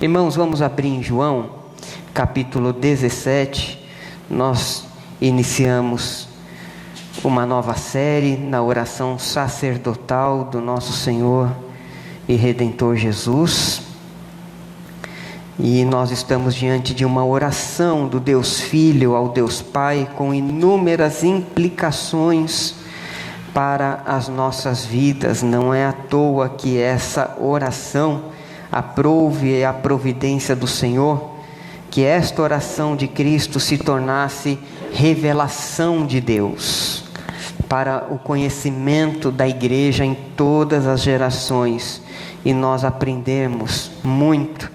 Irmãos, vamos abrir em João, capítulo 17. Nós iniciamos uma nova série na oração sacerdotal do nosso Senhor e Redentor Jesus. E nós estamos diante de uma oração do Deus Filho ao Deus Pai, com inúmeras implicações para as nossas vidas. Não é à toa que essa oração aprove a providência do Senhor, que esta oração de Cristo se tornasse revelação de Deus, para o conhecimento da igreja em todas as gerações, e nós aprendemos muito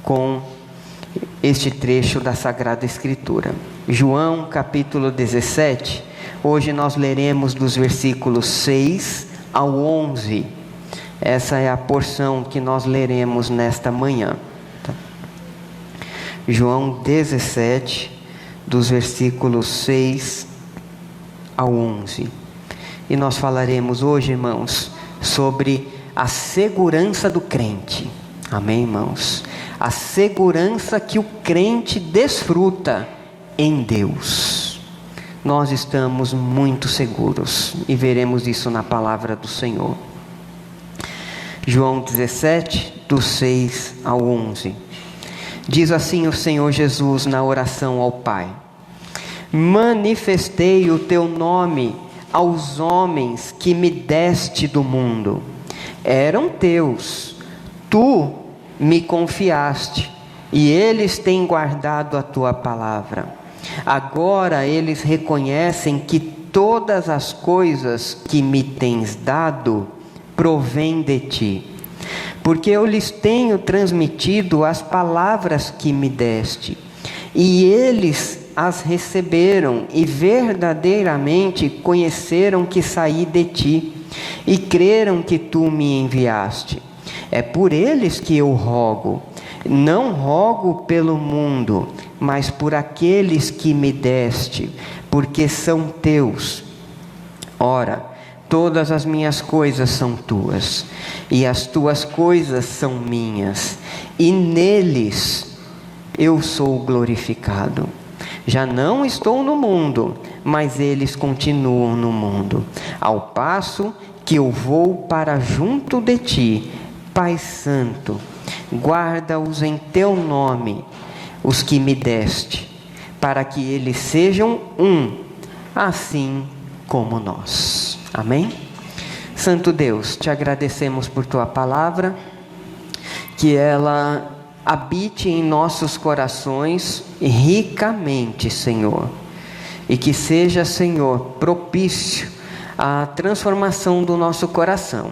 com este trecho da Sagrada Escritura. João capítulo 17, hoje nós leremos dos versículos 6 ao 11, essa é a porção que nós leremos nesta manhã. João 17, dos versículos 6 ao 11, e nós falaremos hoje, irmãos, sobre a segurança do crente. Amém, irmãos? A segurança que o crente desfruta em Deus. Nós estamos muito seguros e veremos isso na palavra do Senhor. João 17, do 6 ao 11. Diz assim o Senhor Jesus na oração ao Pai: manifestei o teu nome aos homens que me deste do mundo. Eram teus, tu me confiaste, e eles têm guardado a tua palavra. Agora eles reconhecem que todas as coisas que me tens dado provêm de ti, porque eu lhes tenho transmitido as palavras que me deste, e eles as receberam e verdadeiramente conheceram que saí de ti, e creram que tu me enviaste. É por eles que eu rogo. Não rogo pelo mundo, mas por aqueles que me deste, porque são teus. Ora, todas as minhas coisas são tuas, e as tuas coisas são minhas, e neles eu sou glorificado. Já não estou no mundo, mas eles continuam no mundo, ao passo que eu vou para junto de ti. Pai Santo, guarda-os em teu nome, os que me deste, para que eles sejam um, assim como nós. Amém? Santo Deus, te agradecemos por tua palavra, que ela habite em nossos corações ricamente, Senhor, e que seja, Senhor, propício à transformação do nosso coração,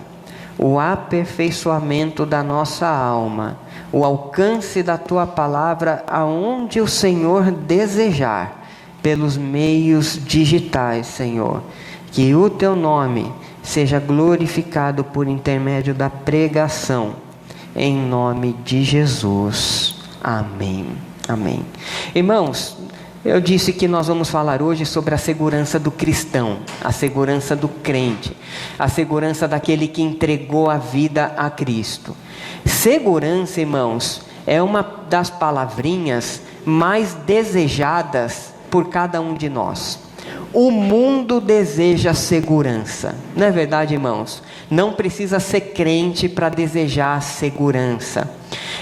o aperfeiçoamento da nossa alma, o alcance da tua palavra aonde o Senhor desejar, pelos meios digitais, Senhor. Que o teu nome seja glorificado por intermédio da pregação, em nome de Jesus. Amém. Amém. Irmãos, eu disse que nós vamos falar hoje sobre a segurança do cristão, a segurança do crente, a segurança daquele que entregou a vida a Cristo. Segurança, irmãos, é uma das palavrinhas mais desejadas por cada um de nós. O mundo deseja segurança, não é verdade, irmãos? Não precisa ser crente para desejar segurança.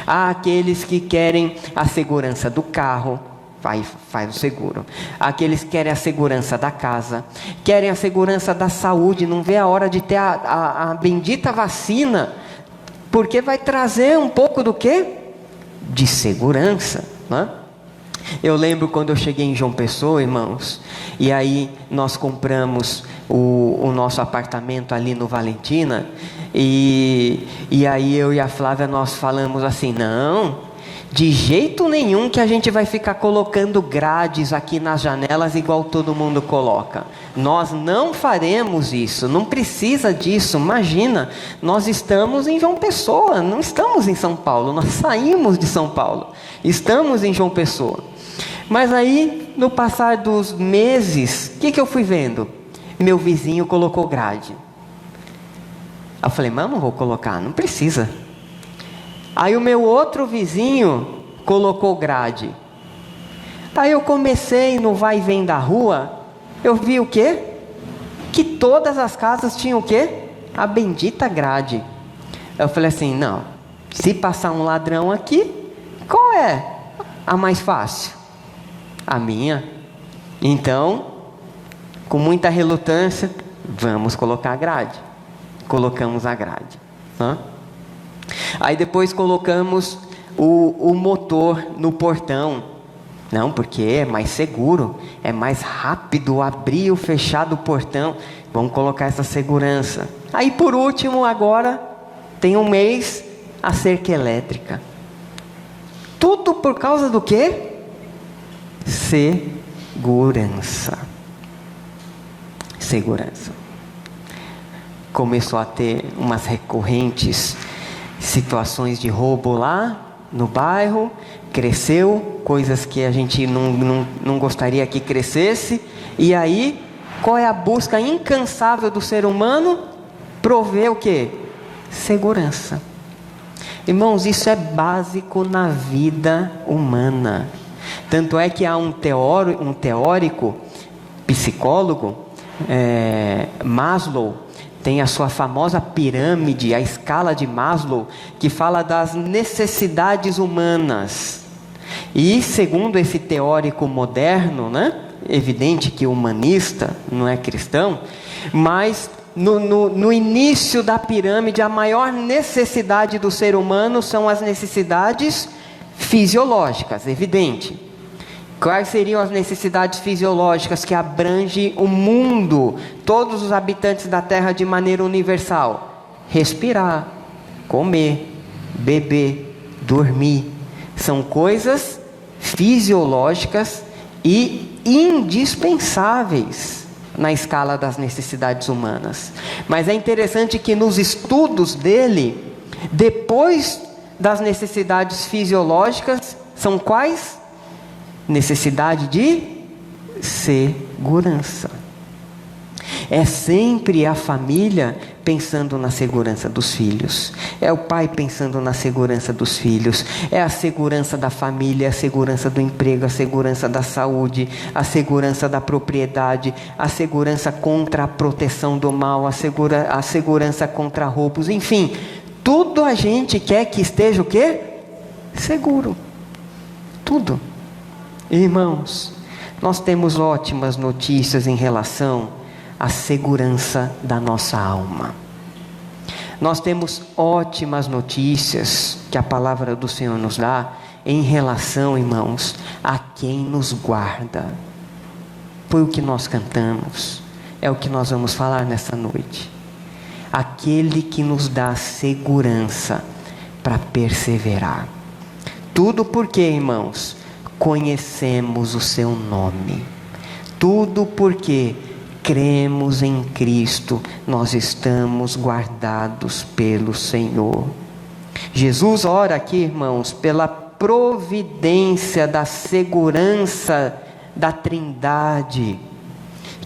Há aqueles que querem a segurança do carro, faz o seguro. Aqueles que querem a segurança da casa, querem a segurança da saúde, não vê a hora de ter a bendita vacina, porque vai trazer um pouco do quê? De segurança, né? Eu lembro quando eu cheguei em João Pessoa, irmãos, e aí nós compramos o nosso apartamento ali no Valentina, e aí eu e a Flávia nós falamos assim: não, de jeito nenhum que a gente vai ficar colocando grades aqui nas janelas igual todo mundo coloca. Nós não faremos isso, não precisa disso. Imagina, nós estamos em João Pessoa, não estamos em São Paulo, nós saímos de São Paulo, estamos em João Pessoa. Mas aí, no passar dos meses, o que eu fui vendo? Meu vizinho colocou grade. Eu falei: mas eu não vou colocar, não precisa. Aí o meu outro vizinho colocou grade. Aí eu comecei no vai e vem da rua, eu vi o quê? Que todas as casas tinham o quê? A bendita grade. Eu falei assim, não, se passar um ladrão aqui, qual é a mais fácil? A minha. Então, com muita relutância, vamos colocar a grade. Colocamos a grade. Aí depois colocamos o motor no portão. Não, porque é mais seguro, é mais rápido abrir ou fechar do portão. Vamos colocar essa segurança. Aí por último, agora tem um mês, a cerca elétrica. Tudo por causa do quê? Segurança. Segurança. Começou a ter umas recorrentes situações de roubo lá no bairro, cresceu, coisas que a gente não gostaria que crescesse, e aí, qual é a busca incansável do ser humano? Prover o quê? Segurança. Irmãos, isso é básico na vida humana. Tanto é que há um teórico, psicólogo, Maslow, tem a sua famosa pirâmide, a escala de Maslow, que fala das necessidades humanas. E segundo esse teórico moderno, evidente que humanista, não é cristão, mas no início da pirâmide, a maior necessidade do ser humano são as necessidades fisiológicas, evidente. Quais seriam as necessidades fisiológicas que abrangem o mundo, todos os habitantes da Terra de maneira universal? Respirar, comer, beber, dormir. São coisas fisiológicas e indispensáveis na escala das necessidades humanas. Mas é interessante que nos estudos dele, depois das necessidades fisiológicas, são quais? Necessidade de segurança. É sempre a família pensando na segurança dos filhos. É o pai pensando na segurança dos filhos. É a segurança da família, a segurança do emprego, a segurança da saúde, a segurança da propriedade, a segurança contra a proteção do mal, a segurança contra roubos, enfim. Tudo a gente quer que esteja o quê? Seguro. Tudo. Irmãos, nós temos ótimas notícias em relação à segurança da nossa alma. Nós temos ótimas notícias que a palavra do Senhor nos dá em relação, irmãos, a quem nos guarda. Foi o que nós cantamos, é o que nós vamos falar nessa noite. Aquele que nos dá segurança para perseverar. Tudo porque, irmãos, conhecemos o seu nome. Tudo porque cremos em Cristo, nós estamos guardados pelo Senhor. Jesus ora aqui, irmãos, pela providência da segurança da Trindade,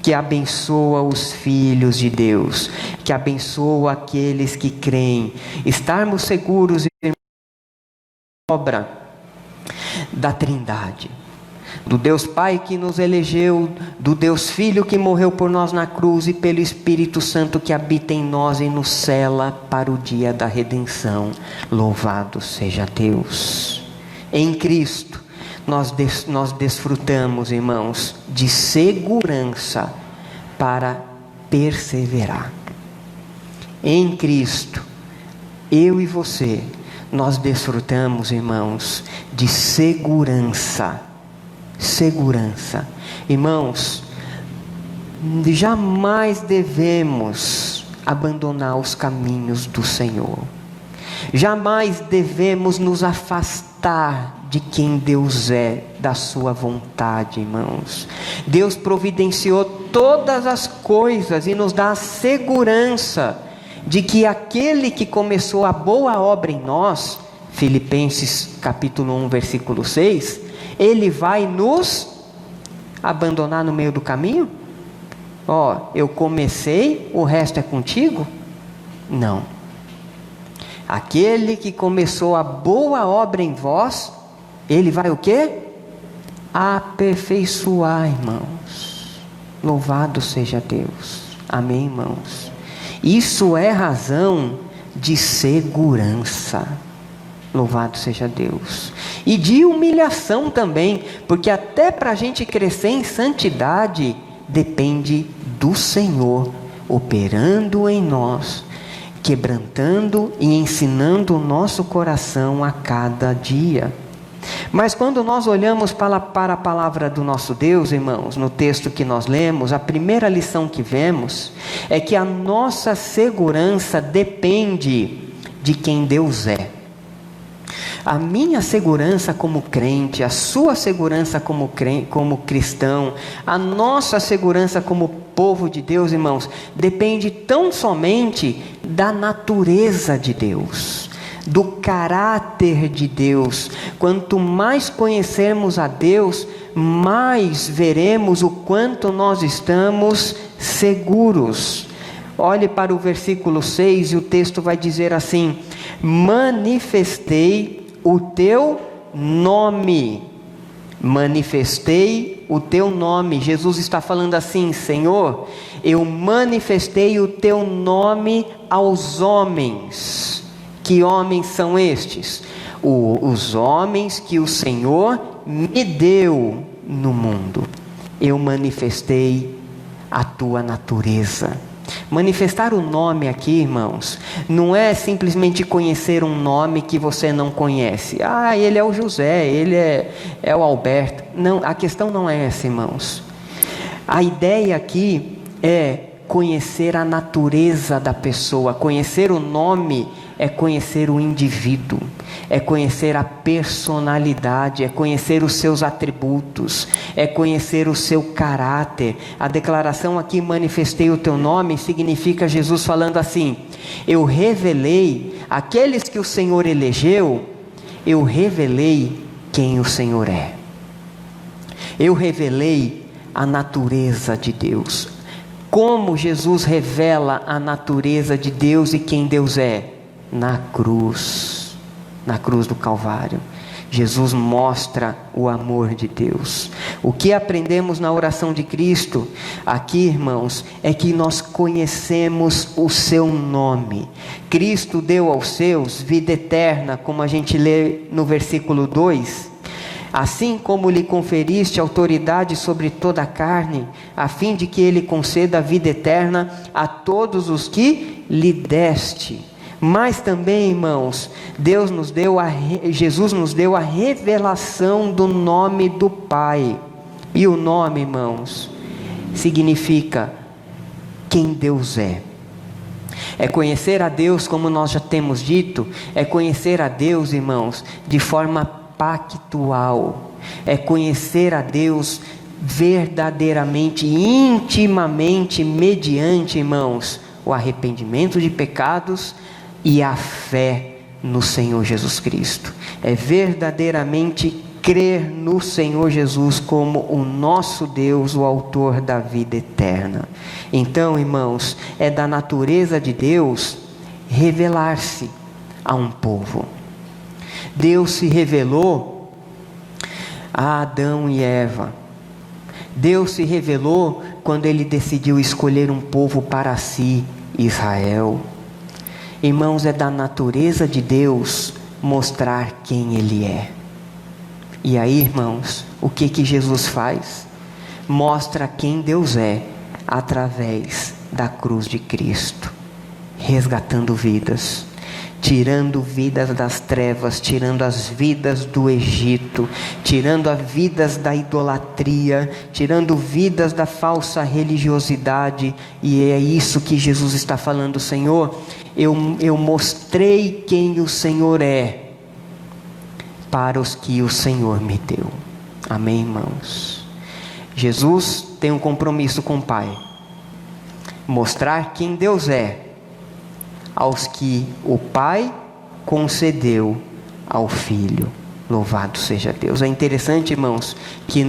que abençoa os filhos de Deus, que abençoa aqueles que creem. Estarmos seguros da obra da Trindade, do Deus Pai que nos elegeu, do Deus Filho que morreu por nós na cruz e pelo Espírito Santo que habita em nós e nos cela para o dia da redenção. Louvado seja Deus. Em Cristo nós desfrutamos, irmãos, de segurança para perseverar. Em Cristo, eu e você, nós desfrutamos, irmãos, de segurança. Segurança. Irmãos, jamais devemos abandonar os caminhos do Senhor. Jamais devemos nos afastar de quem Deus é, da sua vontade, irmãos. Deus providenciou todas as coisas e nos dá a segurança de que aquele que começou a boa obra em nós, Filipenses capítulo 1, versículo 6, ele vai nos abandonar no meio do caminho? Eu comecei, o resto é contigo? Não. Aquele que começou a boa obra em vós, ele vai o quê? Aperfeiçoar, irmãos. Louvado seja Deus. Amém, irmãos? Isso é razão de segurança. Louvado seja Deus. E de humilhação também, porque até para a gente crescer em santidade, depende do Senhor operando em nós, quebrantando e ensinando o nosso coração a cada dia. Mas quando nós olhamos para a palavra do nosso Deus, irmãos, no texto que nós lemos, a primeira lição que vemos é que a nossa segurança depende de quem Deus é. A minha segurança como crente, a sua segurança como cristão, a nossa segurança como povo de Deus, irmãos, depende tão somente da natureza de Deus, do caráter de Deus. Quanto mais conhecermos a Deus, mais veremos o quanto nós estamos seguros. Olhe para o versículo 6 e o texto vai dizer assim: manifestei o teu nome. Manifestei o teu nome. Jesus está falando assim: Senhor, eu manifestei o teu nome aos homens. Que homens são estes? Os homens que o Senhor me deu no mundo. Eu manifestei a tua natureza. Manifestar o nome aqui, irmãos, não é simplesmente conhecer um nome que você não conhece. Ah, ele é o José, ele é o Alberto. Não, a questão não é essa, irmãos. A ideia aqui é conhecer a natureza da pessoa. Conhecer o nome é conhecer o indivíduo, é conhecer a personalidade, é conhecer os seus atributos, é conhecer o seu caráter. A declaração aqui, manifestei o teu nome, significa Jesus falando assim: eu revelei aqueles que o Senhor elegeu, eu revelei quem o Senhor é. Eu revelei a natureza de Deus. Como Jesus revela a natureza de Deus e quem Deus é? Na cruz do Calvário. Jesus mostra o amor de Deus. O que aprendemos na oração de Cristo aqui, irmãos, é que nós conhecemos o seu nome. Cristo deu aos seus vida eterna, como a gente lê no versículo 2. Assim como lhe conferiste autoridade sobre toda a carne, a fim de que ele conceda a vida eterna a todos os que lhe deste. Mas também, irmãos, Jesus nos deu a revelação do nome do Pai. E o nome, irmãos, significa quem Deus é. É conhecer a Deus, como nós já temos dito, é conhecer a Deus, irmãos, de forma pactual. É conhecer a Deus verdadeiramente, intimamente, mediante, irmãos, o arrependimento de pecados e a fé no Senhor Jesus Cristo. É verdadeiramente crer no Senhor Jesus como o nosso Deus, o autor da vida eterna. Então, irmãos, é da natureza de Deus revelar-se a um povo. Deus se revelou a Adão e Eva. Deus se revelou quando ele decidiu escolher um povo para si, Israel. Irmãos, é da natureza de Deus mostrar quem Ele é. E aí, irmãos, o que Jesus faz? Mostra quem Deus é através da cruz de Cristo, resgatando vidas, tirando vidas das trevas, tirando as vidas do Egito, tirando as vidas da idolatria, tirando vidas da falsa religiosidade. E é isso que Jesus está falando: Senhor, eu mostrei quem o Senhor é para os que o Senhor me deu. Amém, irmãos? Jesus tem um compromisso com o Pai: mostrar quem Deus é aos que o Pai concedeu ao Filho. Louvado seja Deus. É interessante, irmãos, que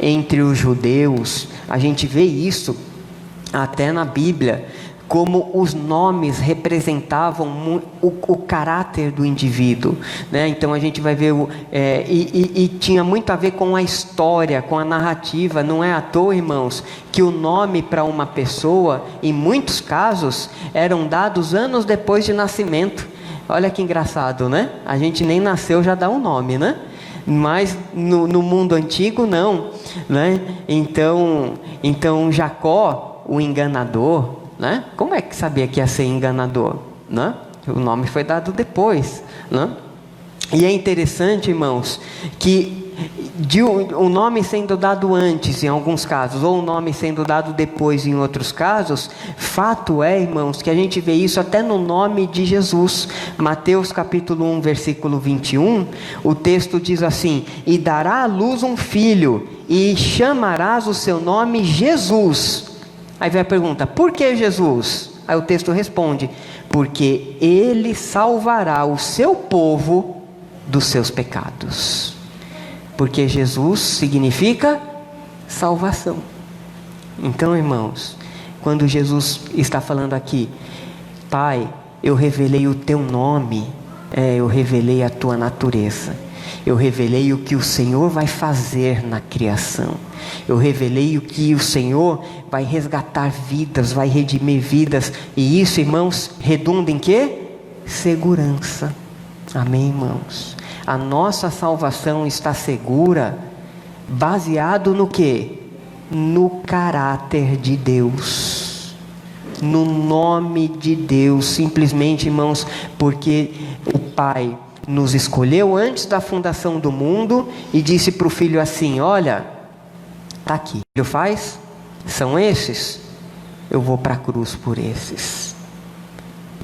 entre os judeus, a gente vê isso até na Bíblia, como os nomes representavam o caráter do indivíduo, né? Então a gente vai ver, e tinha muito a ver com a história, com a narrativa. Não é à toa, irmãos, que o nome para uma pessoa, em muitos casos, eram dados anos depois de nascimento. Olha que engraçado, né? A gente nem nasceu, já dá um nome, né? Mas no mundo antigo não, né? Então Jacó, o enganador, né? Como é que sabia que ia ser enganador, né? O nome foi dado depois, né? E é interessante, irmãos, que o nome sendo dado antes em alguns casos, ou o nome sendo dado depois em outros casos, fato é, irmãos, que a gente vê isso até no nome de Jesus. Mateus capítulo 1, versículo 21, o texto diz assim: e dará à luz um filho, e chamarás o seu nome Jesus. Aí vem a pergunta: por que Jesus? Aí o texto responde: porque ele salvará o seu povo dos seus pecados. Porque Jesus significa salvação. Então, irmãos, quando Jesus está falando aqui: Pai, eu revelei o teu nome, eu revelei a tua natureza, eu revelei o que o Senhor vai fazer na criação, eu revelei o que o Senhor vai resgatar vidas, vai redimir vidas. E isso, irmãos, redunda em quê? Segurança. Amém, irmãos? A nossa salvação está segura, baseado no quê? No caráter de Deus, no nome de Deus. Simplesmente, irmãos, porque o Pai nos escolheu antes da fundação do mundo e disse para o Filho assim: olha, está aqui, o Filho faz, são esses, eu vou para a cruz por esses.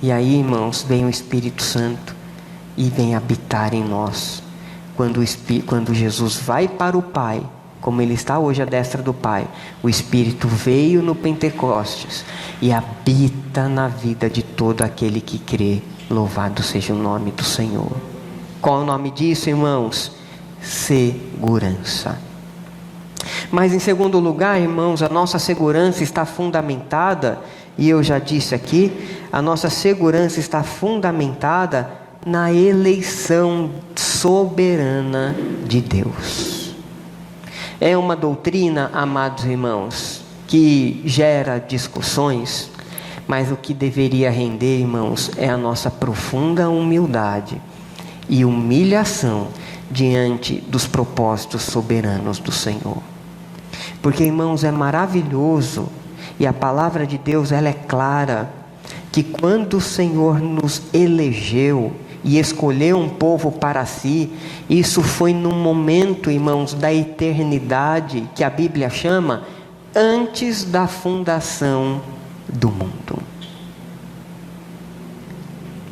E aí, irmãos, vem o Espírito Santo e vem habitar em nós. Quando Jesus vai para o Pai, como Ele está hoje à destra do Pai, o Espírito veio no Pentecostes e habita na vida de todo aquele que crê. Louvado seja o nome do Senhor. Qual é o nome disso, irmãos? Segurança. Mas em segundo lugar, irmãos, a nossa segurança está fundamentada, e eu já disse aqui, a nossa segurança está fundamentada na eleição soberana de Deus. É uma doutrina, amados irmãos, que gera discussões, mas o que deveria render, irmãos, é a nossa profunda humildade e humilhação diante dos propósitos soberanos do Senhor. Porque, irmãos, é maravilhoso, e a palavra de Deus, ela é clara, que quando o Senhor nos elegeu e escolheu um povo para si, isso foi num momento, irmãos, da eternidade, que a Bíblia chama antes da fundação do mundo.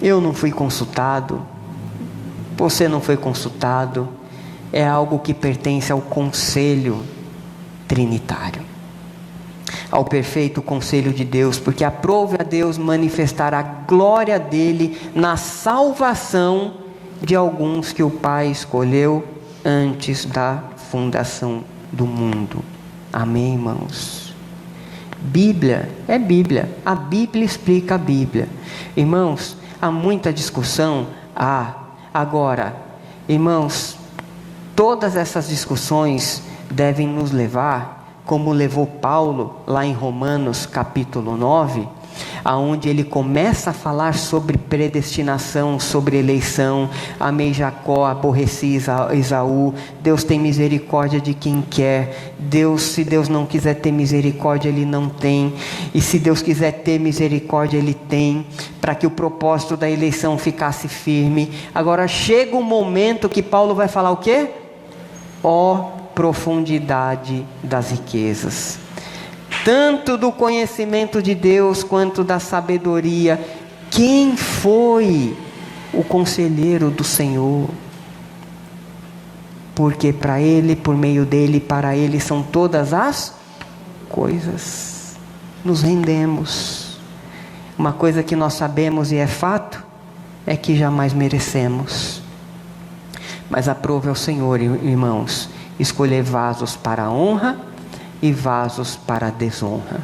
Eu não fui consultado, você não foi consultado, é algo que pertence ao conselho trinitário, ao perfeito conselho de Deus, porque aprove a Deus manifestar a glória dele na salvação de alguns que o Pai escolheu antes da fundação do mundo. Amém, irmãos? Bíblia é Bíblia, a Bíblia explica a Bíblia. Irmãos, há muita discussão, agora, irmãos, todas essas discussões devem nos levar, como levou Paulo lá em Romanos capítulo 9, aonde ele começa a falar sobre predestinação, sobre eleição. Amei Jacó, aborreci Esaú. Deus tem misericórdia de quem quer. Se Deus não quiser ter misericórdia, Ele não tem. E se Deus quiser ter misericórdia, Ele tem, para que o propósito da eleição ficasse firme. Agora chega um momento que Paulo vai falar o quê? Profundidade das riquezas, tanto do conhecimento de Deus quanto da sabedoria. Quem foi o conselheiro do Senhor? Porque para Ele, por meio dEle, para Ele são todas as coisas. Nos rendemos. Uma coisa que nós sabemos e é fato, é que jamais merecemos, mas aprove ao Senhor, irmãos, escolher vasos para a honra e vasos para a desonra.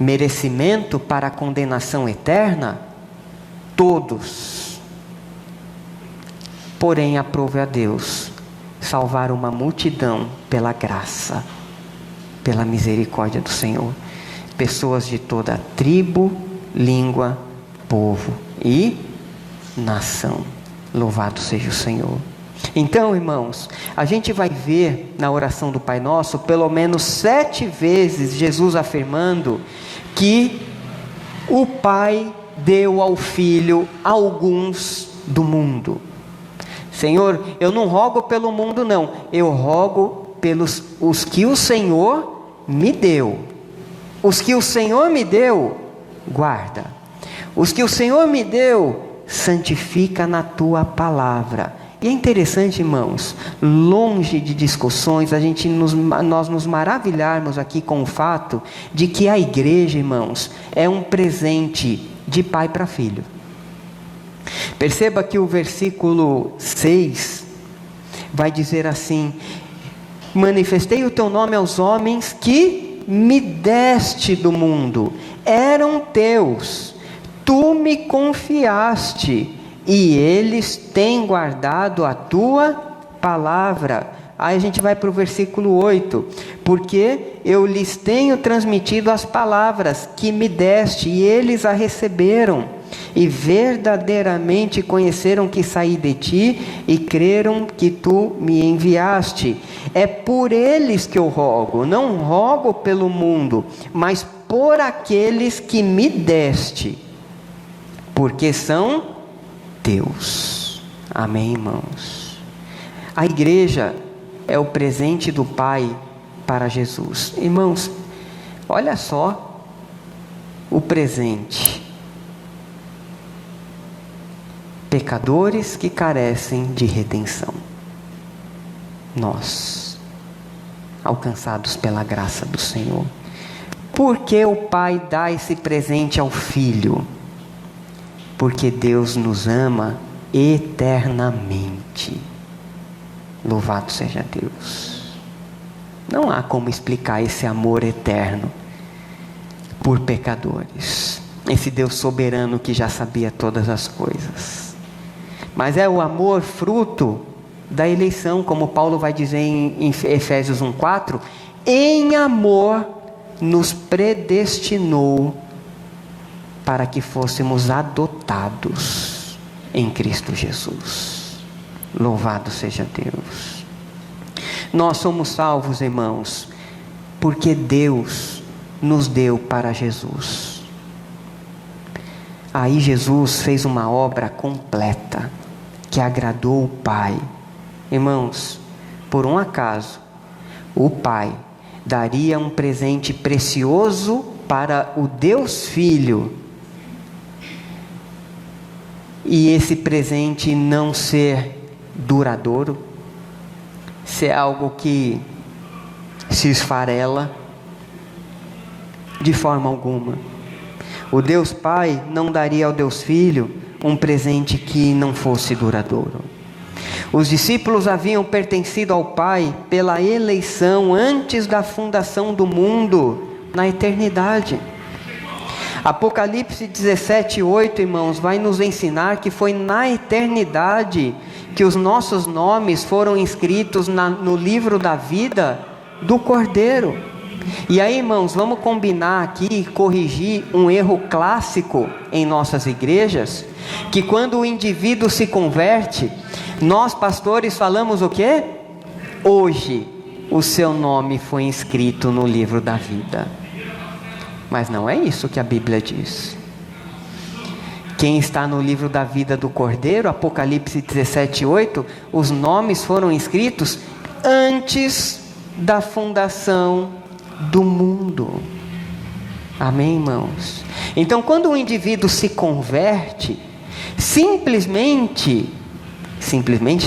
merecimento para a condenação eterna? Todos. Porém, aprove a Deus salvar uma multidão pela graça, pela misericórdia do Senhor. Pessoas de toda tribo, língua, povo e nação. Louvado seja o Senhor. Então, irmãos, a gente vai ver na oração do Pai Nosso, pelo menos 7 vezes, Jesus afirmando que o Pai deu ao Filho alguns do mundo. Senhor, eu não rogo pelo mundo não, eu rogo pelos os que o Senhor me deu. Os que o Senhor me deu, guarda. Os que o Senhor me deu, santifica na tua palavra. E é interessante, irmãos, longe de discussões, nós nos maravilharmos aqui com o fato de que a igreja, irmãos, é um presente de pai para filho. Perceba que o versículo 6 vai dizer assim: manifestei o teu nome aos homens que me deste do mundo, eram teus, tu me confiaste, e eles têm guardado a tua palavra. Aí a gente vai para o versículo 8. Porque eu lhes tenho transmitido as palavras que me deste, e eles a receberam, e verdadeiramente conheceram que saí de ti, e creram que tu me enviaste. É por eles que eu rogo, não rogo pelo mundo, mas por aqueles que me deste, porque são teus. Amém, irmãos? A igreja é o presente do Pai para Jesus. Irmãos, olha só o presente. Pecadores que carecem de redenção. Nós, alcançados pela graça do Senhor. Por que o Pai dá esse presente ao Filho? Porque Deus nos ama eternamente. Louvado seja Deus. Não há como explicar esse amor eterno por pecadores. Esse Deus soberano que já sabia todas as coisas. Mas é o amor fruto da eleição, como Paulo vai dizer em Efésios 1:4, em amor nos predestinou para que fôssemos adotados em Cristo Jesus. Louvado seja Deus. Nós somos salvos, irmãos, porque Deus nos deu para Jesus. Aí Jesus fez uma obra completa, que agradou o Pai. Irmãos, por um acaso, o Pai daria um presente precioso para o Deus Filho, e esse presente não ser duradouro, ser algo que se esfarela? De forma alguma. O Deus Pai não daria ao Deus Filho um presente que não fosse duradouro. Os discípulos haviam pertencido ao Pai pela eleição antes da fundação do mundo, na eternidade. Apocalipse 17:8, irmãos, vai nos ensinar que foi na eternidade que os nossos nomes foram inscritos no livro da vida do Cordeiro. E aí, irmãos, vamos combinar aqui e corrigir um erro clássico em nossas igrejas, que quando o indivíduo se converte, nós pastores falamos o quê? Hoje o seu nome foi inscrito no livro da vida. Mas não é isso que a Bíblia diz. Quem está no livro da vida do Cordeiro, Apocalipse 17:8, os nomes foram inscritos antes da fundação do mundo. Amém, irmãos? Então, quando o indivíduo se converte, simplesmente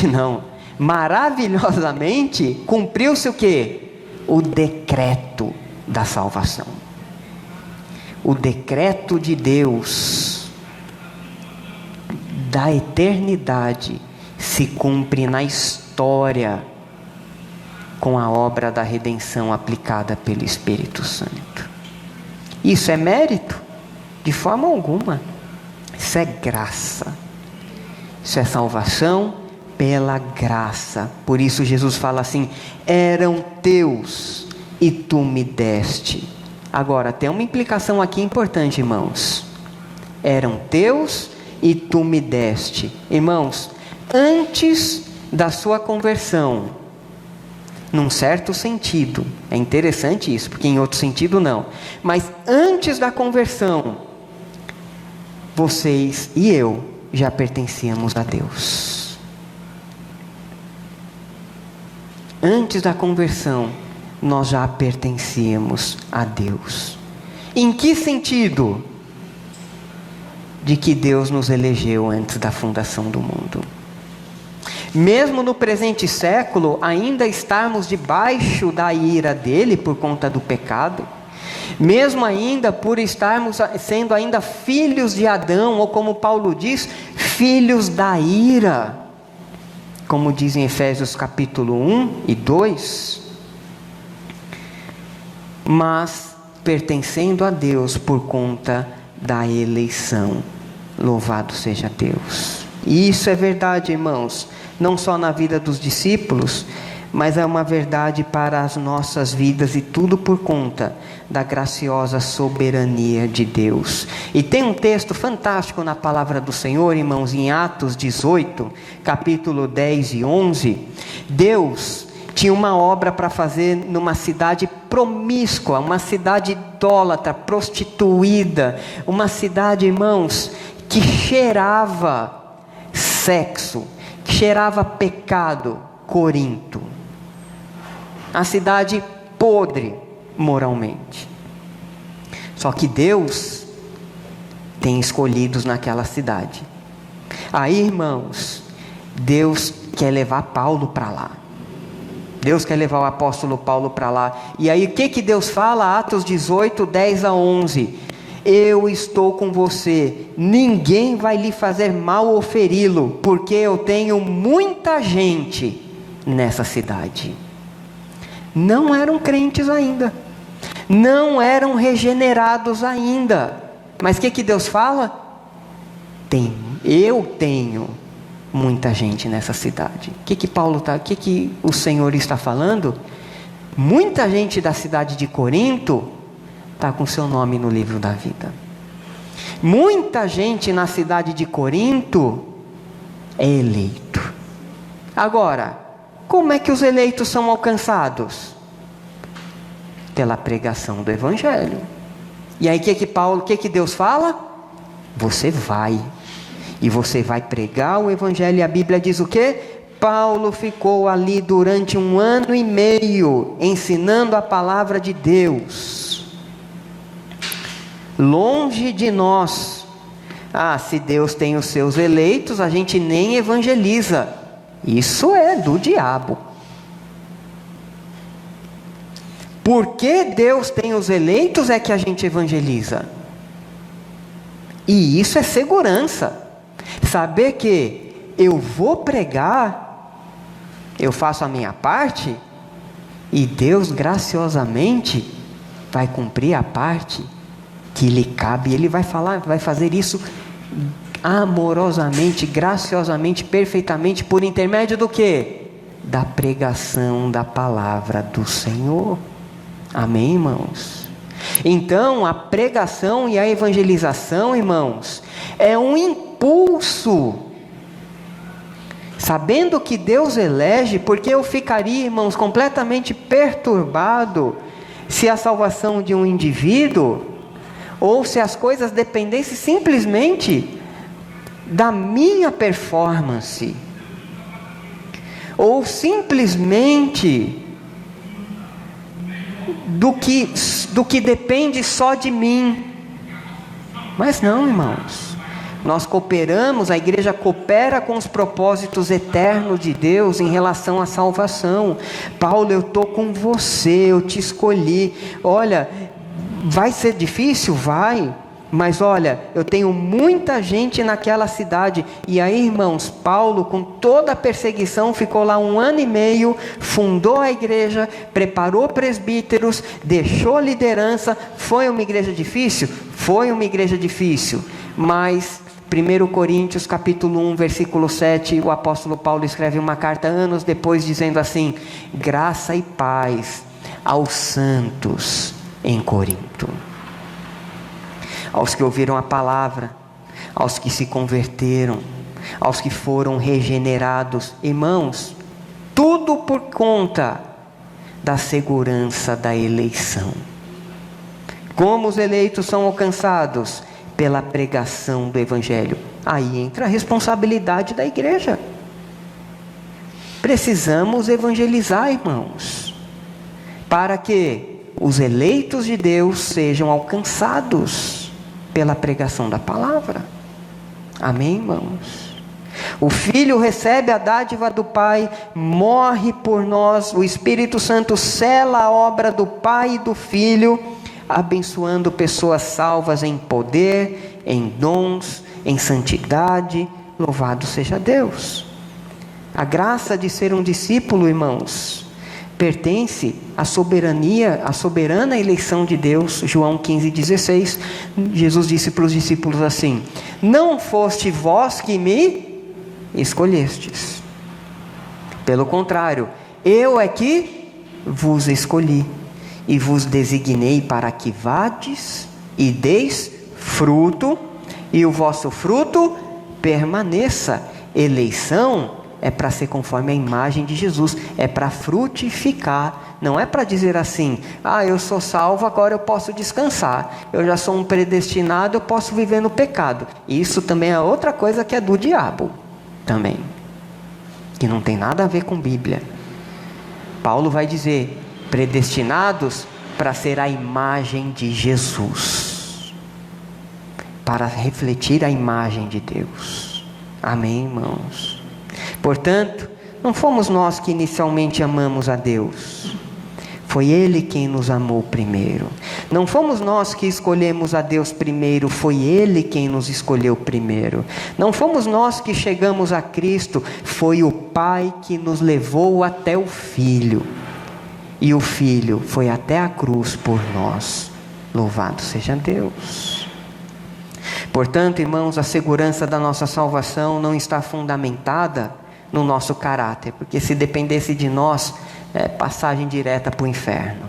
não, maravilhosamente, cumpriu-se o quê? O decreto da salvação. O decreto de Deus da eternidade se cumpre na história com a obra da redenção aplicada pelo Espírito Santo. Isso é mérito? De forma alguma. Isso é graça. Isso é salvação pela graça. Por isso Jesus fala assim: eram teus e tu me deste. Agora, tem uma implicação aqui importante, irmãos. Eram teus e tu me deste. Irmãos, antes da sua conversão, num certo sentido, é interessante isso, porque em outro sentido não, mas antes da conversão, vocês e eu já pertencíamos a Deus. Antes da conversão, nós já pertencíamos a Deus. Em que sentido? De que Deus nos elegeu antes da fundação do mundo. Mesmo no presente século, ainda estarmos debaixo da ira dele por conta do pecado, mesmo ainda por estarmos sendo ainda filhos de Adão, ou como Paulo diz, filhos da ira, como diz em Efésios capítulo 1 e 2, mas pertencendo a Deus por conta da eleição. Louvado seja Deus. E isso é verdade, irmãos, não só na vida dos discípulos, mas é uma verdade para as nossas vidas, e tudo por conta da graciosa soberania de Deus. E tem um texto fantástico na palavra do Senhor, irmãos, em Atos 18, capítulo 10 e 11. Deus tinha uma obra para fazer numa cidade promíscua, uma cidade idólatra, prostituída, uma cidade, irmãos, que cheirava sexo, que cheirava pecado, Corinto. A cidade podre moralmente. Só que Deus tem escolhidos naquela cidade. Aí, irmãos, Deus quer levar Paulo para lá. Deus quer levar o apóstolo Paulo para lá. E aí o que Deus fala? Atos 18, 10 a 11. Eu estou com você, ninguém vai lhe fazer mal ou feri-lo, porque eu tenho muita gente nessa cidade. Não eram crentes ainda, não eram regenerados ainda, mas o que Deus fala? Eu tenho muita gente nessa cidade. O que o Senhor está falando? Muita gente da cidade de Corinto está com seu nome no livro da vida. Muita gente na cidade de Corinto é eleito. Agora, como é que os eleitos são alcançados? Pela pregação do Evangelho. E aí o que Deus fala? Você vai. E você vai pregar o Evangelho. E a Bíblia diz o quê? Paulo ficou ali durante 1 ano e meio, ensinando a palavra de Deus. Longe de nós, se Deus tem os seus eleitos, a gente nem evangeliza. Isso é do diabo. Porque Deus tem os eleitos é que a gente evangeliza. E isso é segurança. Saber que eu vou pregar, eu faço a minha parte, e Deus graciosamente vai cumprir a parte que lhe cabe. Ele vai fazer isso amorosamente, graciosamente, perfeitamente, por intermédio do quê? Da pregação da palavra do Senhor. Amém, irmãos? Então, a pregação e a evangelização, irmãos, é um impulso. Sabendo que Deus elege, porque eu ficaria, irmãos, completamente perturbado se a salvação de um indivíduo, ou se as coisas dependessem simplesmente da minha performance, ou simplesmente do que depende só de mim. Mas não, irmãos, nós cooperamos, a igreja coopera com os propósitos eternos de Deus em relação à salvação. Paulo, eu estou com você, eu te escolhi. Olha, vai ser difícil? Vai, Mas olha, eu tenho muita gente naquela cidade. E aí, irmãos, Paulo, com toda a perseguição, ficou lá 1 ano e meio, fundou a igreja, preparou presbíteros, deixou liderança. Foi uma igreja difícil? Foi uma igreja difícil. Mas 1 Coríntios capítulo 1, versículo 7, o apóstolo Paulo escreve uma carta anos depois dizendo assim: graça e paz aos santos em Corinto, aos que ouviram a palavra, aos que se converteram, aos que foram regenerados. Irmãos, tudo por conta da segurança da eleição. Como os eleitos são alcançados? Pela pregação do Evangelho. Aí entra a responsabilidade da igreja. Precisamos evangelizar, irmãos, para que os eleitos de Deus sejam alcançados pela pregação da palavra. Amém, irmãos? O Filho recebe a dádiva do Pai, morre por nós, o Espírito Santo sela a obra do Pai e do Filho, abençoando pessoas salvas em poder, em dons, em santidade. Louvado seja Deus. A graça de ser um discípulo, irmãos, pertence à soberania, à soberana eleição de Deus. João 15,16, Jesus disse para os discípulos assim: não foste vós que me escolhestes, pelo contrário, eu é que vos escolhi e vos designei para que vades e deis fruto, e o vosso fruto permaneça. Eleição é para ser conforme a imagem de Jesus, é para frutificar, não é para dizer assim: eu sou salvo, agora eu posso descansar, eu já sou um predestinado, eu posso viver no pecado. Isso também é outra coisa que é do diabo, também, que não tem nada a ver com Bíblia. Paulo vai dizer: predestinados para ser a imagem de Jesus, para refletir a imagem de Deus. Amém, irmãos? Portanto, não fomos nós que inicialmente amamos a Deus, foi Ele quem nos amou primeiro. Não fomos nós que escolhemos a Deus primeiro, foi Ele quem nos escolheu primeiro. Não fomos nós que chegamos a Cristo, foi o Pai que nos levou até o Filho. E o Filho foi até a cruz por nós. Louvado seja Deus. Portanto, irmãos, a segurança da nossa salvação não está fundamentada no nosso caráter, porque se dependesse de nós, é passagem direta para o inferno.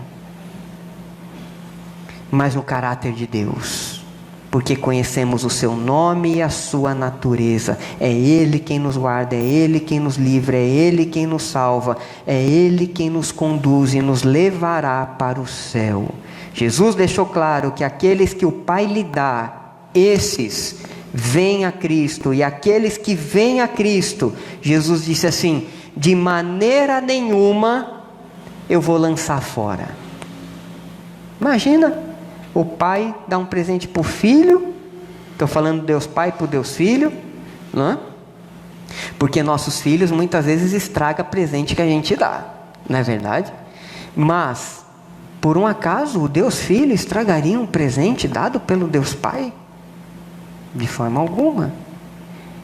Mas no caráter de Deus, porque conhecemos o seu nome e a sua natureza. É Ele quem nos guarda, é Ele quem nos livra, é Ele quem nos salva, é Ele quem nos conduz e nos levará para o céu. Jesus deixou claro que aqueles que o Pai lhe dá, esses vêm a Cristo, e aqueles que vêm a Cristo, Jesus disse assim: de maneira nenhuma eu vou lançar fora. Imagina, o pai dá um presente para o filho, estou falando Deus Pai para o Deus Filho, não é? Porque nossos filhos muitas vezes estragam presente que a gente dá, não é verdade? Mas, por um acaso, o Deus Filho estragaria um presente dado pelo Deus Pai? De forma alguma.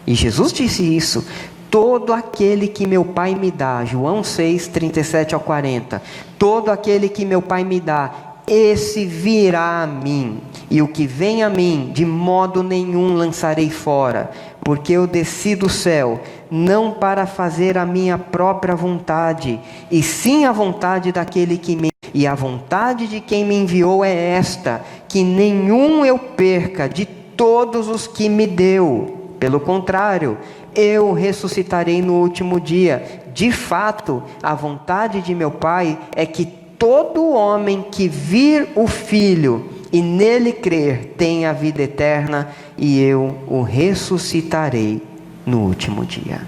E Jesus disse isso: todo aquele que meu Pai me dá, João 6, 37 ao 40, todo aquele que meu Pai me dá, esse virá a mim, e o que vem a mim, de modo nenhum lançarei fora, porque eu desci do céu, não para fazer a minha própria vontade, e sim a vontade daquele que me... E a vontade de quem me enviou é esta, que nenhum eu perca de todos os que me deu. Pelo contrário, eu ressuscitarei no último dia. De fato, a vontade de meu Pai é que todo homem que vir o Filho e nele crer tenha a vida eterna, e eu o ressuscitarei no último dia.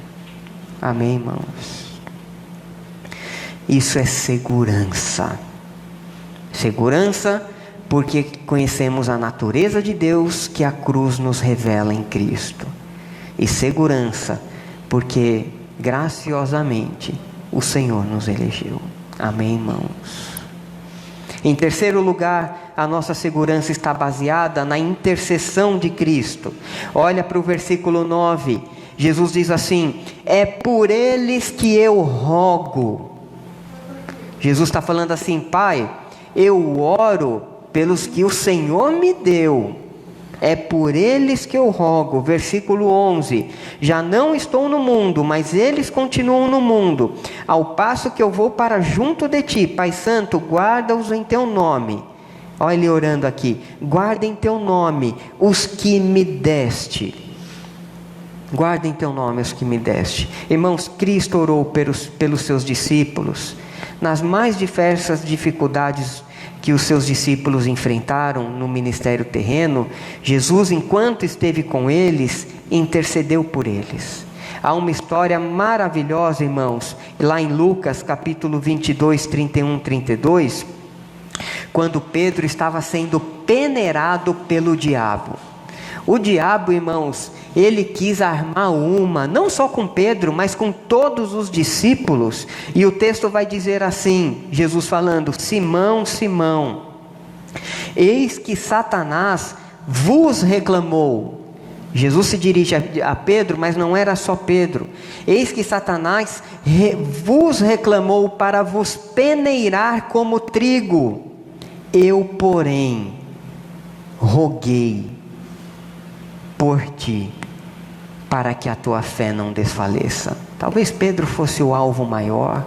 Amém, irmãos? Isso é segurança. Segurança porque conhecemos a natureza de Deus que a cruz nos revela em Cristo. E segurança porque graciosamente o Senhor nos elegeu. Amém, irmãos? Em terceiro lugar, a nossa segurança está baseada na intercessão de Cristo. Olha para o versículo 9. Jesus diz assim: é por eles que eu rogo. Jesus está falando assim: Pai, eu oro pelos que o Senhor me deu. É por eles que eu rogo. Versículo 11. Já não estou no mundo, mas eles continuam no mundo. Ao passo que eu vou para junto de ti. Pai Santo, guarda-os em teu nome. Olha ele orando aqui. Guarda em teu nome os que me deste. Guarda em teu nome os que me deste. Irmãos, Cristo orou pelos seus discípulos nas mais diversas dificuldades que os seus discípulos enfrentaram no ministério terreno. Jesus, enquanto esteve com eles, intercedeu por eles. Há uma história maravilhosa, irmãos, lá em Lucas capítulo 22, 31, 32, quando Pedro estava sendo peneirado pelo diabo. O diabo, irmãos, ele quis armar não só com Pedro, mas com todos os discípulos. E o texto vai dizer assim, Jesus falando: Simão, Simão, eis que Satanás vos reclamou. Jesus se dirige a Pedro, mas não era só Pedro. Eis que Satanás vos reclamou para vos peneirar como trigo. Eu, porém, roguei por ti, para que a tua fé não desfaleça. Talvez Pedro fosse o alvo maior,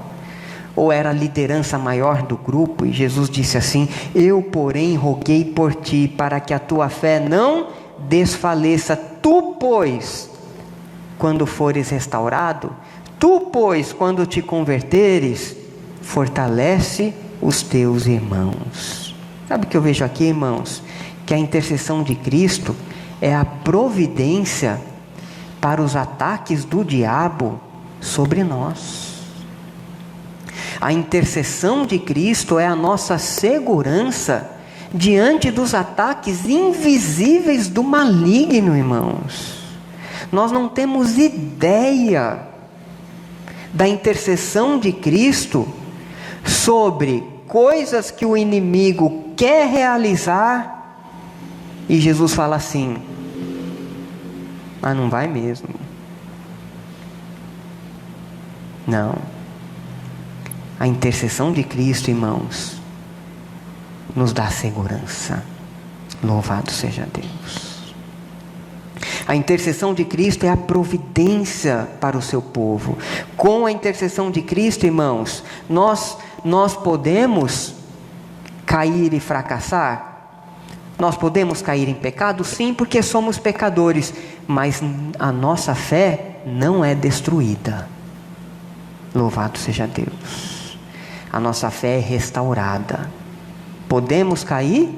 ou era a liderança maior do grupo, e Jesus disse assim: eu, porém, roguei por ti, para que a tua fé não desfaleça. Tu, pois, quando fores restaurado, tu, pois, quando te converteres, fortalece os teus irmãos. Sabe o que eu vejo aqui, irmãos? Que a intercessão de Cristo é a providência para os ataques do diabo sobre nós. A intercessão de Cristo é a nossa segurança diante dos ataques invisíveis do maligno, irmãos. Nós não temos ideia da intercessão de Cristo sobre coisas que o inimigo quer realizar. E Jesus fala assim: ah, não vai mesmo. Não. A intercessão de Cristo, irmãos, nos dá segurança. Louvado seja Deus. A intercessão de Cristo é a providência para o seu povo. Com a intercessão de Cristo, irmãos, nós podemos cair e fracassar. Nós podemos cair em pecado? Sim, porque somos pecadores, mas a nossa fé não é destruída. Louvado seja Deus. A nossa fé é restaurada. Podemos cair?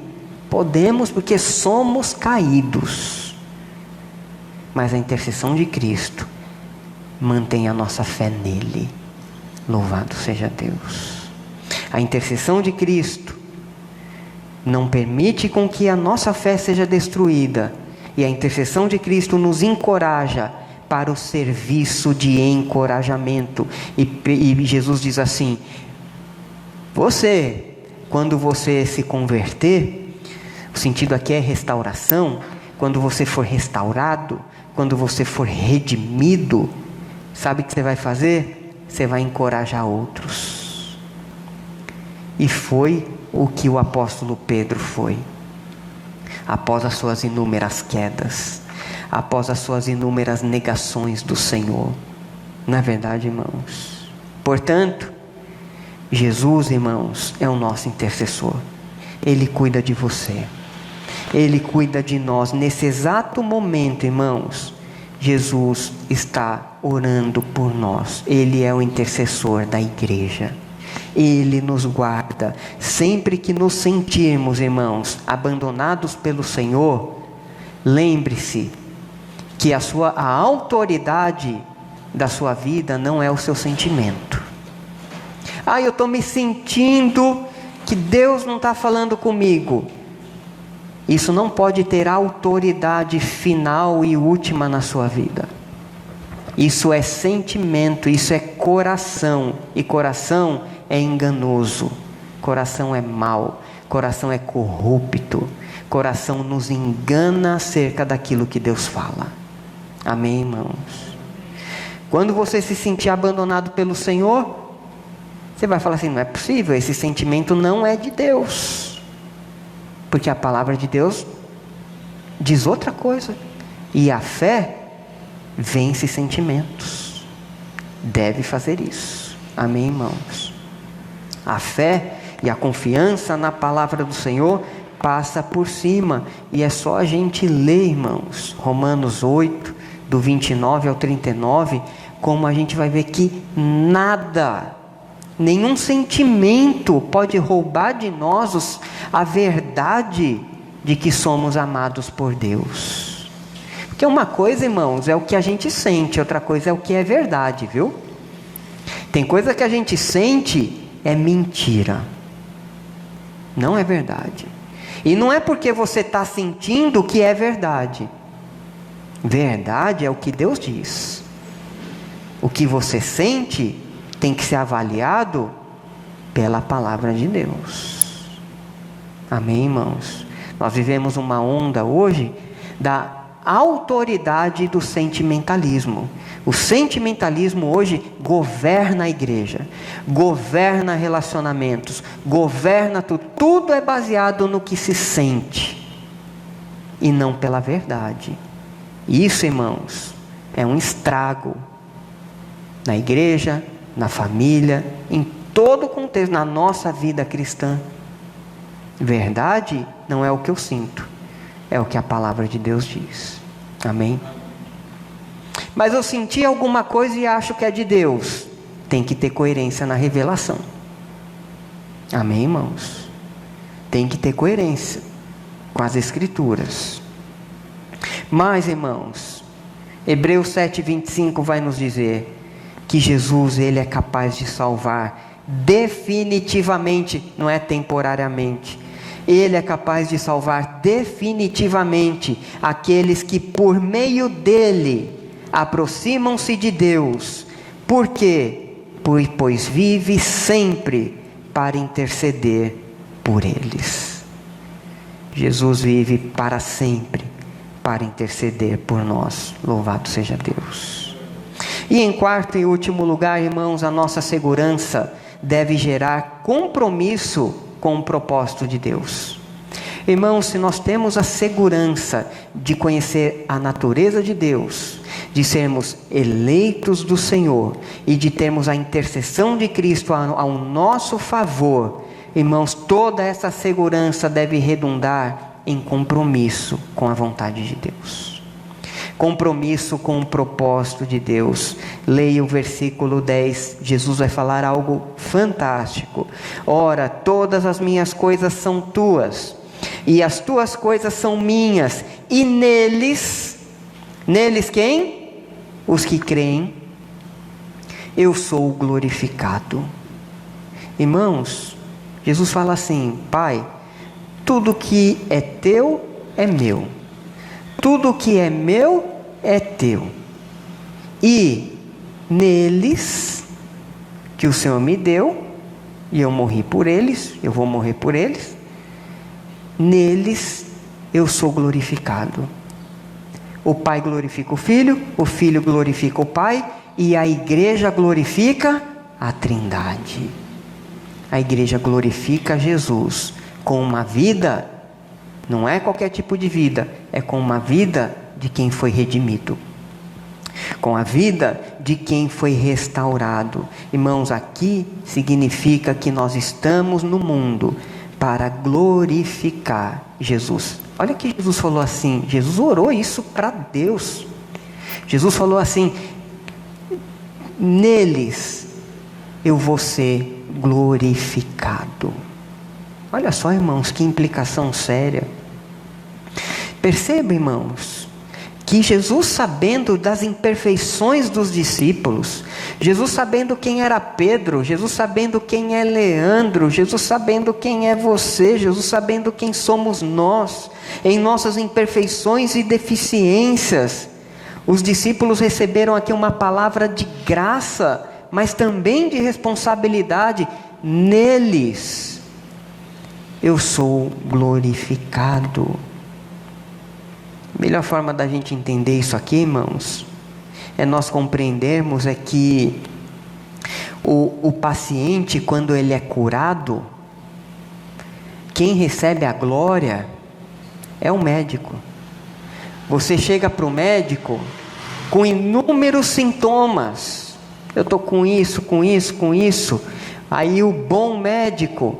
Podemos, porque somos caídos. Mas a intercessão de Cristo mantém a nossa fé nele. Louvado seja Deus. A intercessão de Cristo não permite com que a nossa fé seja destruída. E a intercessão de Cristo nos encoraja para o serviço de encorajamento. E Jesus diz assim: quando você se converter, o sentido aqui é restauração. Quando você for restaurado, quando você for redimido, sabe o que você vai fazer? Você vai encorajar outros. E foi o que o apóstolo Pedro foi. Após as suas inúmeras quedas, após as suas inúmeras negações do Senhor. Não é verdade, irmãos? Portanto, Jesus, irmãos, é o nosso intercessor. Ele cuida de você. Ele cuida de nós. Nesse exato momento, irmãos, Jesus está orando por nós. Ele é o intercessor da igreja. Ele nos guarda. Sempre que nos sentirmos, irmãos, abandonados pelo Senhor, lembre-se que a autoridade da sua vida não é o seu sentimento. Ah, eu estou me sentindo que Deus não está falando comigo. Isso não pode ter autoridade final e última na sua vida. Isso é sentimento, isso é coração. E coração é enganoso. Coração é mau. Coração é corrupto. Coração nos engana acerca daquilo que Deus fala. Amém, irmãos? Quando você se sentir abandonado pelo Senhor, você vai falar assim: não é possível, esse sentimento não é de Deus. Porque a palavra de Deus diz outra coisa. E a fé vence sentimentos. Deve fazer isso. Amém, irmãos? A fé e a confiança na palavra do Senhor passa por cima. E é só a gente ler, irmãos, Romanos 8, do 29 ao 39, como a gente vai ver que nada, nenhum sentimento pode roubar de nós a verdade de que somos amados por Deus. Porque uma coisa, irmãos, é o que a gente sente, outra coisa é o que é verdade, viu? Tem coisa que a gente sente é mentira, não é verdade. E não é porque você está sentindo que é verdade. Verdade é o que Deus diz. O que você sente tem que ser avaliado pela palavra de Deus. Amém, irmãos? Nós vivemos uma onda hoje da autoridade do sentimentalismo. O sentimentalismo hoje governa a igreja, governa relacionamentos, governa tudo. Tudo é baseado no que se sente e não pela verdade. Isso, irmãos, é um estrago na igreja, na família, em todo o contexto, na nossa vida cristã. Verdade não é o que eu sinto, é o que a palavra de Deus diz. Amém? Mas eu senti alguma coisa e acho que é de Deus. Tem que ter coerência na revelação. Amém, irmãos? Tem que ter coerência com as Escrituras. Mas, irmãos, Hebreus 7:25 vai nos dizer que Jesus, Ele é capaz de salvar definitivamente, não é temporariamente. Ele é capaz de salvar definitivamente aqueles que por meio dele aproximam-se de Deus. Por quê? Pois vive sempre para interceder por eles. Jesus vive para sempre para interceder por nós. Louvado seja Deus. E em quarto e último lugar, irmãos, a nossa segurança deve gerar compromisso com o propósito de Deus. Irmãos, se nós temos a segurança de conhecer a natureza de Deus, de sermos eleitos do Senhor e de termos a intercessão de Cristo ao nosso favor, irmãos, toda essa segurança deve redundar em compromisso com a vontade de Deus. Compromisso com o propósito de Deus. Leia o versículo 10, Jesus vai falar algo fantástico. Ora, todas as minhas coisas são tuas, e as tuas coisas são minhas, e neles quem? Os que creem, eu sou glorificado. Irmãos, Jesus fala assim: Pai, tudo que é teu é meu. Tudo que é meu é teu. E neles que o Senhor me deu, e eu morri por eles, eu vou morrer por eles, neles eu sou glorificado. O Pai glorifica o Filho glorifica o Pai, e a igreja glorifica a Trindade. A igreja glorifica Jesus com uma vida. Não é qualquer tipo de vida, é com uma vida de quem foi redimido, com a vida de quem foi restaurado. Irmãos, aqui significa que nós estamos no mundo para glorificar Jesus. Olha que Jesus falou assim, Jesus orou isso para Deus. Jesus falou assim: neles eu vou ser glorificado. Olha só, irmãos, que implicação séria. Perceba, irmãos, que Jesus, sabendo das imperfeições dos discípulos, Jesus sabendo quem era Pedro, Jesus sabendo quem é Leandro, Jesus sabendo quem é você, Jesus sabendo quem somos nós, em nossas imperfeições e deficiências, os discípulos receberam aqui uma palavra de graça, mas também de responsabilidade. Neles eu sou glorificado. A melhor forma da gente entender isso aqui, irmãos, é nós compreendermos que o paciente, quando ele é curado, quem recebe a glória é o médico. Você chega para o médico com inúmeros sintomas. Eu estou com isso, com isso, com isso. Aí o bom médico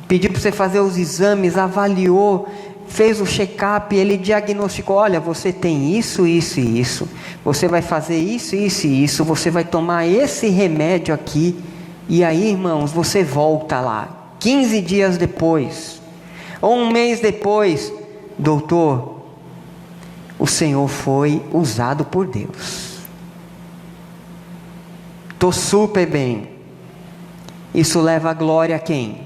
pediu para você fazer os exames, avaliou, fez o check-up, ele diagnosticou: olha, você tem isso, isso e isso. Você vai fazer isso, isso e isso. Você vai tomar esse remédio aqui. E aí, irmãos, você volta lá 15 dias depois, ou um mês depois: doutor, o senhor foi usado por Deus. Estou super bem. Isso leva a glória a quem?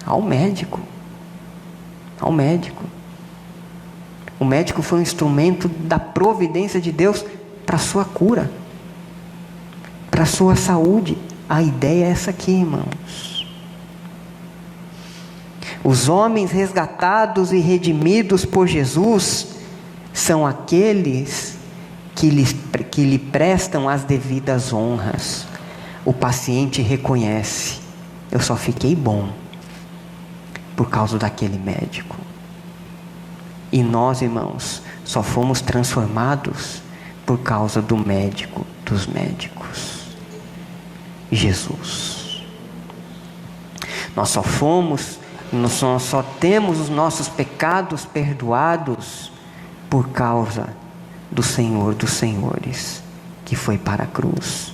Ao médico. Ao médico. O médico foi um instrumento da providência de Deus para a sua cura, para a sua saúde. A ideia é essa aqui, irmãos. Os homens resgatados e redimidos por Jesus são aqueles que lhe prestam as devidas honras. O paciente reconhece: eu só fiquei bom por causa daquele médico. E nós, irmãos, só fomos transformados por causa do médico dos médicos, Jesus. Nós só temos os nossos pecados perdoados por causa do Senhor dos Senhores, que foi para a cruz,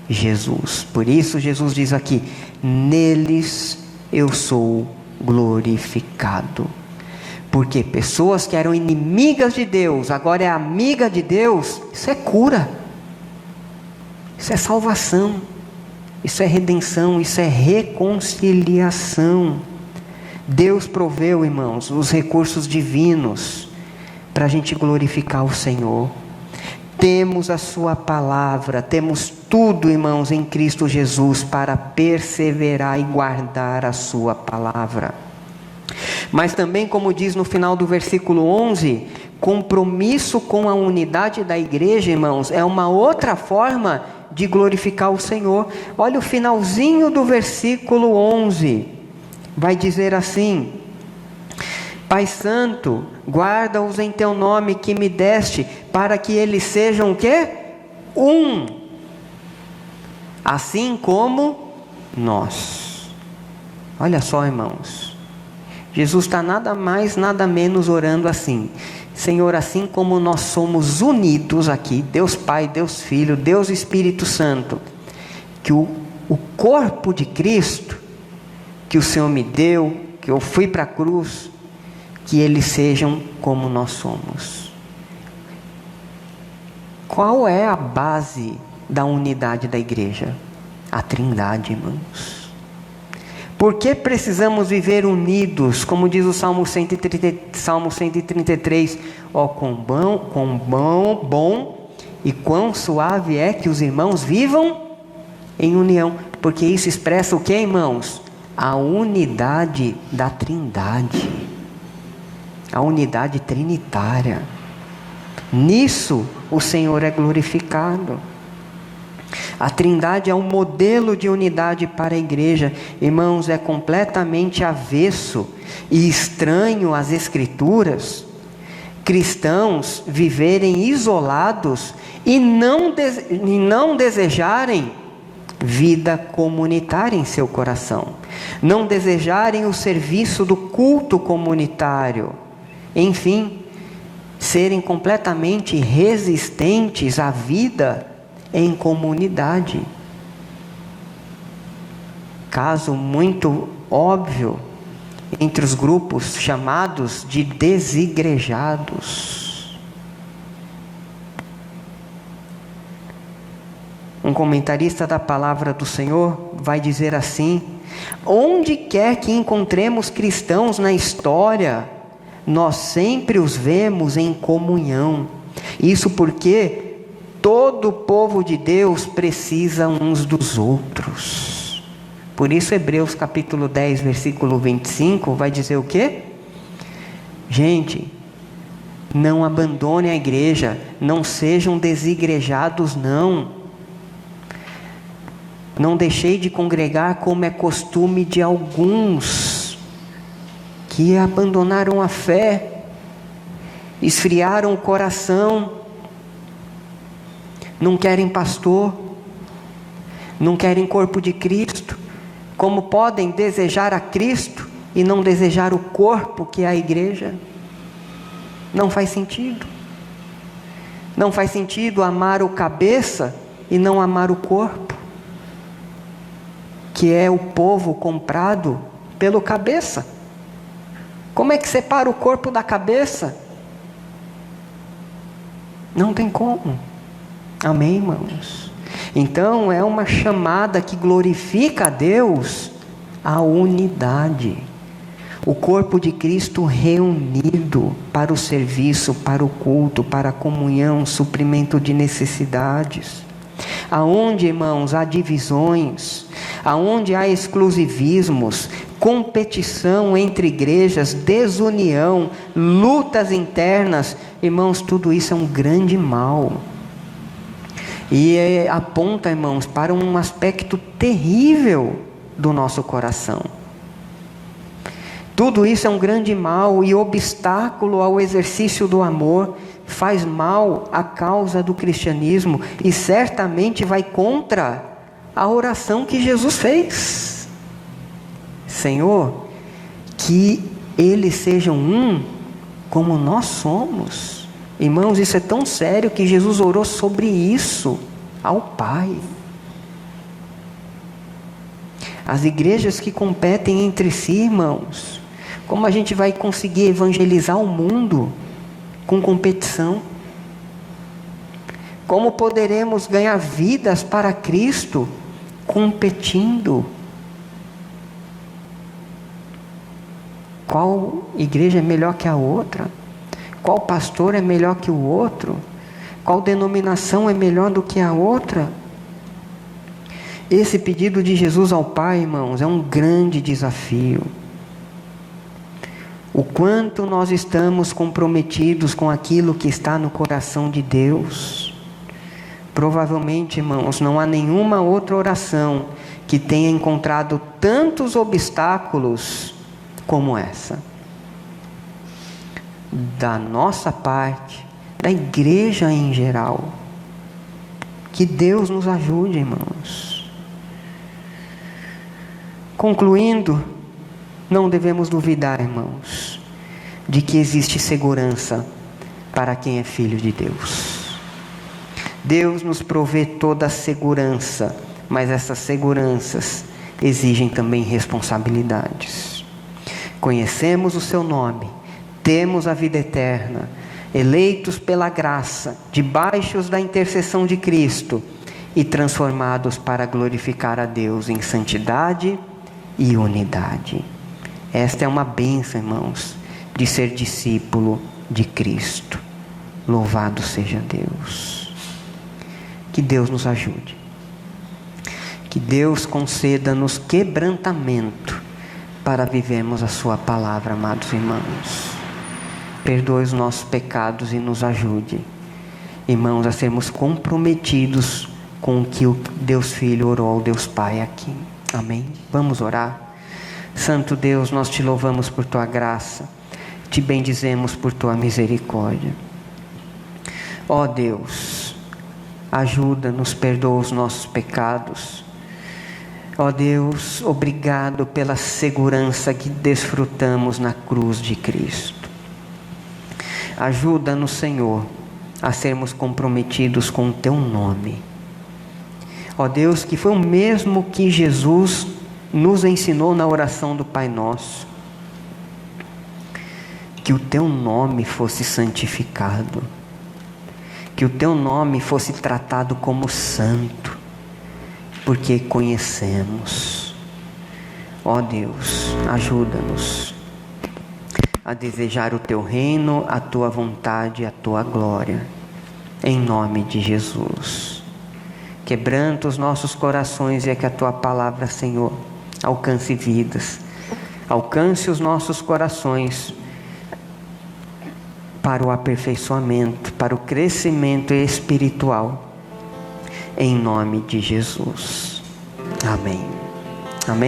Jesus. Por isso Jesus diz aqui: neles eu sou glorificado. Porque pessoas que eram inimigas de Deus, agora é amiga de Deus. Isso é cura, isso é salvação, isso é redenção, isso é reconciliação. Deus proveu, irmãos, os recursos divinos para a gente glorificar o Senhor. Temos a sua palavra, temos tudo, irmãos, em Cristo Jesus para perseverar e guardar a sua palavra. Mas também, como diz no final do versículo 11, compromisso com a unidade da igreja, irmãos, é uma outra forma de glorificar o Senhor. Olha o finalzinho do versículo 11, vai dizer assim: Pai Santo, guarda-os em teu nome que me deste, para que eles sejam o quê? Um, assim como nós. Olha só, irmãos, Jesus está nada mais, nada menos orando assim: Senhor, assim como nós somos unidos aqui, Deus Pai, Deus Filho, Deus Espírito Santo, que o corpo de Cristo, que o Senhor me deu, que eu fui para a cruz, que eles sejam como nós somos. Qual é a base da unidade da igreja? A Trindade, irmãos. Por que precisamos viver unidos? Como diz o Salmo 133, ó, quão bom e quão suave é que os irmãos vivam em união. Porque isso expressa o que, irmãos? A unidade da Trindade, a unidade trinitária. Nisso o Senhor é glorificado. A Trindade é um modelo de unidade para a igreja. Irmãos, é completamente avesso e estranho às Escrituras cristãos viverem isolados e não desejarem vida comunitária em seu coração, não desejarem o serviço do culto comunitário, enfim, serem completamente resistentes à vida em comunidade. Caso muito óbvio entre os grupos chamados de desigrejados. Um comentarista da palavra do Senhor vai dizer assim: onde quer que encontremos cristãos na história, nós sempre os vemos em comunhão. Isso porque todo o povo de Deus precisa uns dos outros. Por isso Hebreus capítulo 10, versículo 25, vai dizer o quê? Gente, não abandone a igreja, não sejam desigrejados, não. Não deixei de congregar como é costume de alguns que abandonaram a fé, esfriaram o coração, não querem pastor, não querem corpo de Cristo. Como podem desejar a Cristo e não desejar o corpo que é a igreja? Não faz sentido. Não faz sentido amar o cabeça e não amar o corpo, que é o povo comprado pelo cabeça. Como é que separa o corpo da cabeça? Não tem como. Amém, irmãos? Então é uma chamada que glorifica a Deus, a unidade. O corpo de Cristo reunido para o serviço, para o culto, para a comunhão, suprimento de necessidades. Aonde, irmãos, há divisões, aonde há exclusivismos, competição entre igrejas, desunião, lutas internas, irmãos, tudo isso é um grande mal. E aponta, irmãos, para um aspecto terrível do nosso coração. Tudo isso é um grande mal e obstáculo ao exercício do amor, faz mal à causa do cristianismo e certamente vai contra a oração que Jesus fez. Senhor, que eles sejam um como nós somos. Irmãos, isso é tão sério que Jesus orou sobre isso ao Pai. As igrejas que competem entre si, irmãos, como a gente vai conseguir evangelizar o mundo com competição? Como poderemos ganhar vidas para Cristo competindo? Qual igreja é melhor que a outra? Qual pastor é melhor que o outro? Qual denominação é melhor do que a outra? Esse pedido de Jesus ao Pai, irmãos, é um grande desafio. O quanto nós estamos comprometidos com aquilo que está no coração de Deus. Provavelmente, irmãos, não há nenhuma outra oração que tenha encontrado tantos obstáculos como essa. Da nossa parte, da igreja em geral. Que Deus nos ajude, irmãos. Concluindo, não devemos duvidar, irmãos, de que existe segurança para quem é filho de Deus. Deus nos provê toda a segurança, mas essas seguranças exigem também responsabilidades. Conhecemos o seu nome, temos a vida eterna, eleitos pela graça, debaixo da intercessão de Cristo e transformados para glorificar a Deus em santidade e unidade. Esta é uma bênção, irmãos, de ser discípulo de Cristo. Louvado seja Deus. Que Deus nos ajude. Que Deus conceda-nos quebrantamento para vivermos a sua palavra, amados irmãos. Perdoe os nossos pecados e nos ajude, irmãos, a sermos comprometidos com o que o Deus Filho orou ao Deus Pai aqui. Amém? Vamos orar. Santo Deus, nós te louvamos por tua graça, te bendizemos por tua misericórdia. Ó Deus, ajuda-nos, perdoa os nossos pecados. Ó Deus, obrigado pela segurança que desfrutamos na cruz de Cristo. Ajuda-nos, Senhor, a sermos comprometidos com o teu nome. Ó Deus, que foi o mesmo que Jesus nos ensinou na oração do Pai Nosso. Que o teu nome fosse santificado. Que o teu nome fosse tratado como santo. Porque conhecemos. Ó Deus, ajuda-nos a desejar o teu reino, a tua vontade, a tua glória. Em nome de Jesus. Quebranta os nossos corações e é que a tua palavra, Senhor, alcance vidas, alcance os nossos corações para o aperfeiçoamento, para o crescimento espiritual, em nome de Jesus. Amém. Amém.